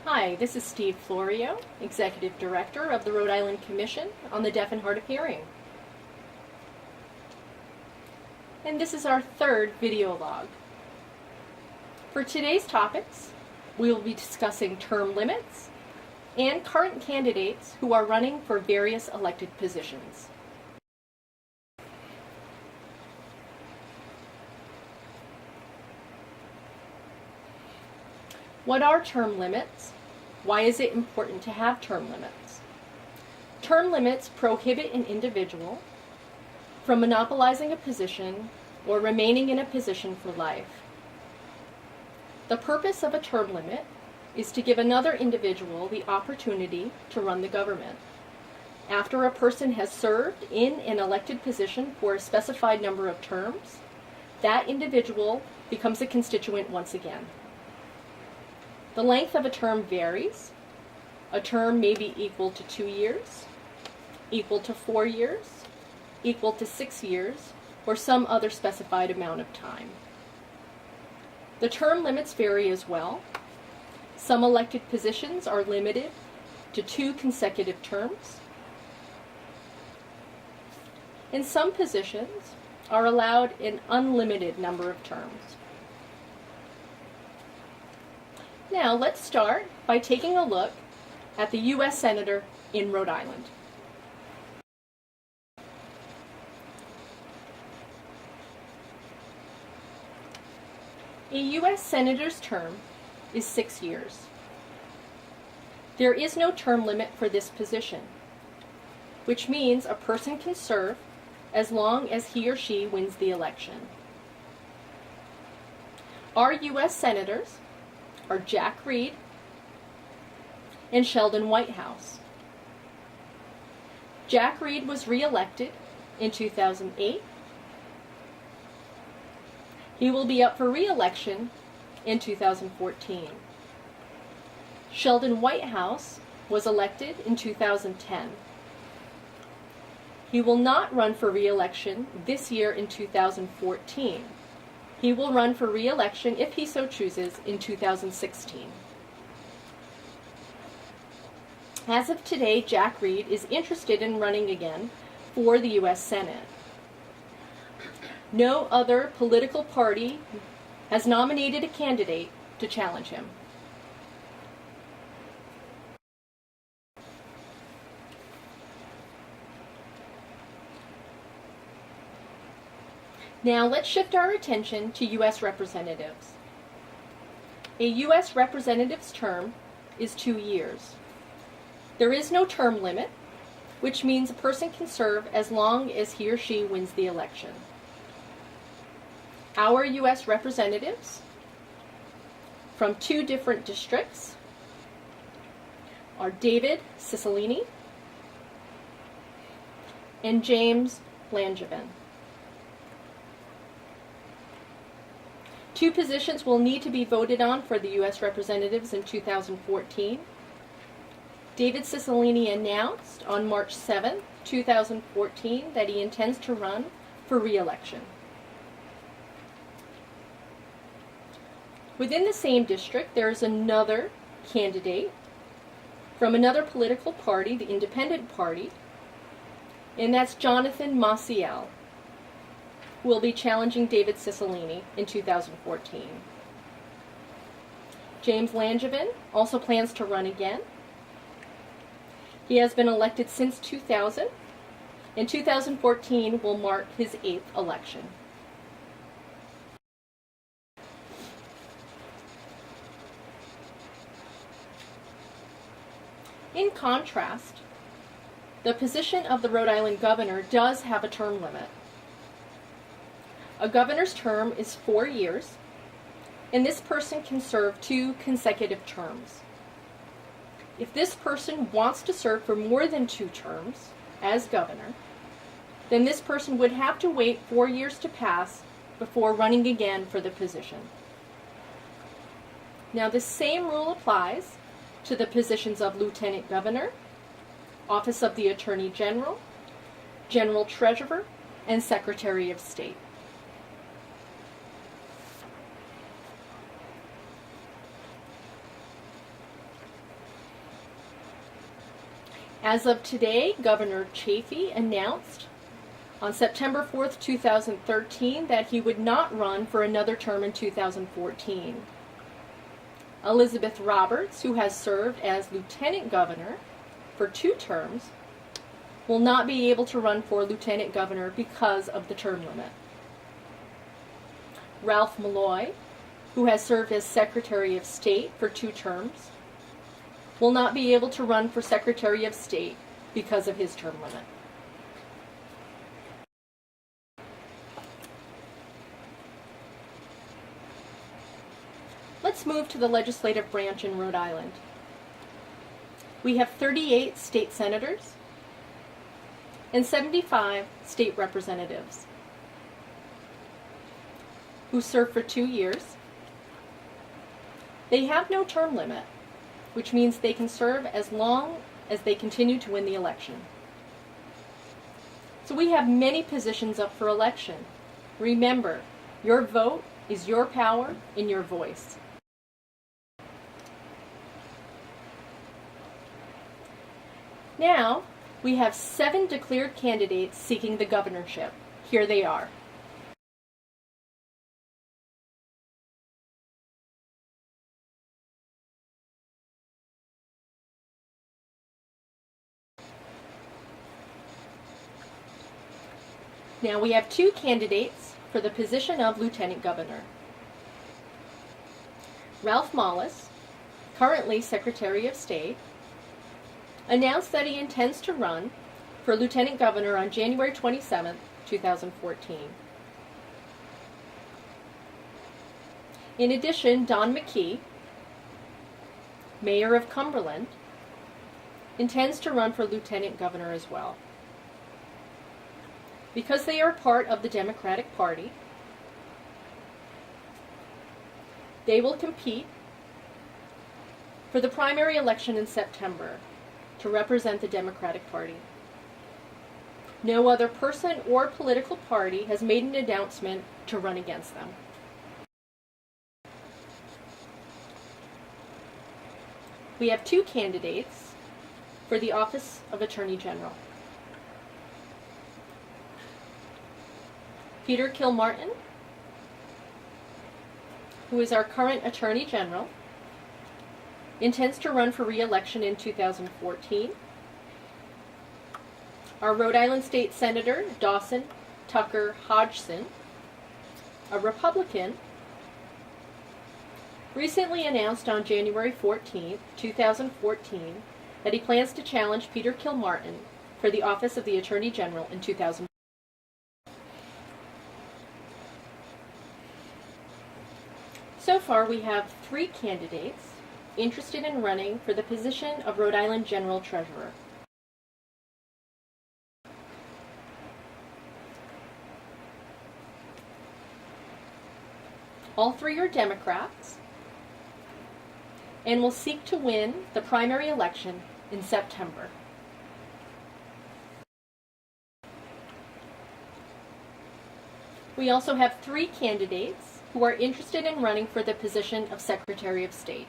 Hi, this is Steve Florio, Executive Director of the Rhode Island Commission on the Deaf and Hard of Hearing. And this is our third video log. For today's topics, we will be discussing term limits and current candidates who are running for various elected positions. What are term limits? Why is it important to have term limits? Term limits prohibit an individual from monopolizing a position or remaining in a position for life. The purpose of a term limit is to give another individual the opportunity to run the government. After a person has served in an elected position for a specified number of terms, that individual becomes a constituent once again. The length of a term varies. A term may be equal to 2 years, equal to 4 years, equal to 6 years, or some other specified amount of time. The term limits vary as well. Some elected positions are limited to 2 consecutive terms, and some positions are allowed an unlimited number of terms. Now let's start by taking a look at the U.S. Senator in Rhode Island. A U.S. Senator's term is 6 years. There is no term limit for this position, which means a person can serve as long as he or she wins the election. Our U.S. Senators are Jack Reed and Sheldon Whitehouse. Jack Reed was re-elected in 2008. He will be up for re-election in 2014. Sheldon Whitehouse was elected in 2010. He will not run for re-election this year in 2014. He will run for re-election, if he so chooses, in 2016. As of today, Jack Reed is interested in running again for the U.S. Senate. No other political party has nominated a candidate to challenge him. Now let's shift our attention to U.S. representatives. A U.S. representative's term is 2 years. There is no term limit, which means a person can serve as long as he or she wins the election. Our U.S. representatives from 2 different districts are David Cicilline and James Langevin. 2 positions will need to be voted on for the U.S. representatives in 2014. David Cicilline announced on March 7, 2014, that he intends to run for re-election. Within the same district, there is another candidate from another political party, the Independent Party, and that's Jonathan Maciel, who will be challenging David Cicilline in 2014. James Langevin also plans to run again. He has been elected since 2000, and 2014 will mark his 8th election. In contrast, the position of the Rhode Island governor does have a term limit. A governor's term is 4 years, and this person can serve 2 consecutive terms. If this person wants to serve for more than 2 terms as governor, then this person would have to wait 4 years to pass before running again for the position. Now, the same rule applies to the positions of Lieutenant Governor, Office of the Attorney General, General Treasurer, and Secretary of State. As of today, Governor Chafee announced on September 4th, 2013, that he would not run for another term in 2014. Elizabeth Roberts, who has served as Lieutenant Governor for 2 terms, will not be able to run for Lieutenant Governor because of the term limit. Ralph Malloy, who has served as Secretary of State for 2 terms, will not be able to run for Secretary of State because of his term limit. Let's move to the legislative branch in Rhode Island. We have 38 state senators and 75 state representatives who serve for 2 years. They have no term limit, which means they can serve as long as they continue to win the election. So we have many positions up for election. Remember, your vote is your power and your voice. Now, we have 7 declared candidates seeking the governorship. Here they are. Now we have 2 candidates for the position of Lieutenant Governor. Ralph Malloy, currently Secretary of State, announced that he intends to run for Lieutenant Governor on January 27, 2014. In addition, Don McKee, Mayor of Cumberland, intends to run for Lieutenant Governor as well. Because they are part of the Democratic Party, they will compete for the primary election in September to represent the Democratic Party. No other person or political party has made an announcement to run against them. We have 2 candidates for the office of Attorney General. Peter Kilmartin, who is our current Attorney General, intends to run for re-election in 2014. Our Rhode Island State Senator, Dawson Tucker Hodgson, a Republican, recently announced on January 14, 2014, that he plans to challenge Peter Kilmartin for the office of the Attorney General in 2014. So far, we have 3 candidates interested in running for the position of Rhode Island General Treasurer. All 3 are Democrats and will seek to win the primary election in September. We also have 3 candidates who are interested in running for the position of Secretary of State.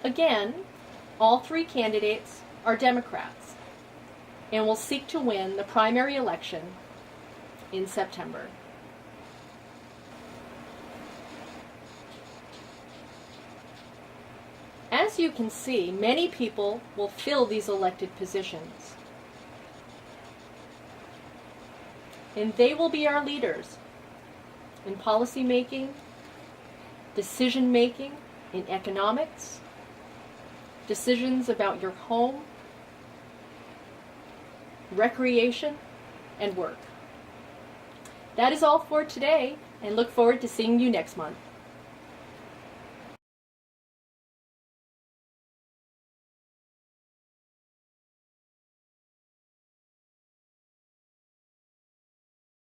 Again, all 3 candidates are Democrats and will seek to win the primary election in September. As you can see, many people will fill these elected positions. And they will be our leaders in policy making, decision making, in economics, decisions about your home, recreation, and work. That is all for today, and look forward to seeing you next month.